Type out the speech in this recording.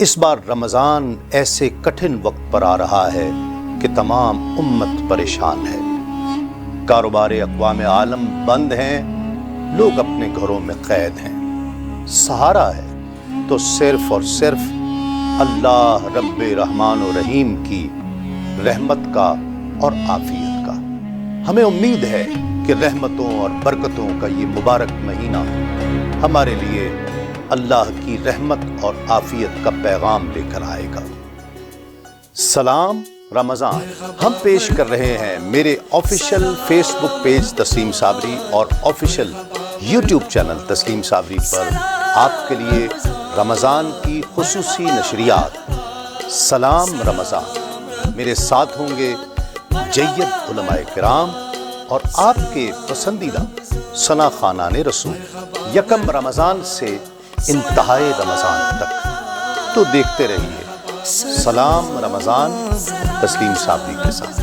اس بار رمضان ایسے کٹھن وقت پر آ رہا ہے کہ تمام امت پریشان ہے۔ کاروبار اقوام عالم بند ہیں، لوگ اپنے گھروں میں قید ہیں۔ سہارا ہے تو صرف اور صرف اللہ رب رحمان و رحیم کی رحمت کا اور عافیت کا۔ ہمیں امید ہے کہ رحمتوں اور برکتوں کا یہ مبارک مہینہ ہمارے لیے اللہ کی رحمت اور عافیت کا پیغام لے کر آئے گا۔ سلام رمضان ہم پیش کر رہے ہیں میرے آفیشیل فیس بک پیج تسلیم صابری اور آفیشیل یوٹیوب چینل تسلیم صابری پر آپ کے لیے رمضان کی خصوصی نشریات۔ سلام رمضان، میرے ساتھ ہوں گے جید علماء کرام اور آپ کے پسندیدہ ثنا خوانان رسول، یکم رمضان سے انتہائے رمضان تک۔ تو دیکھتے رہیے سلام رمضان تسلیم صابری کے ساتھ۔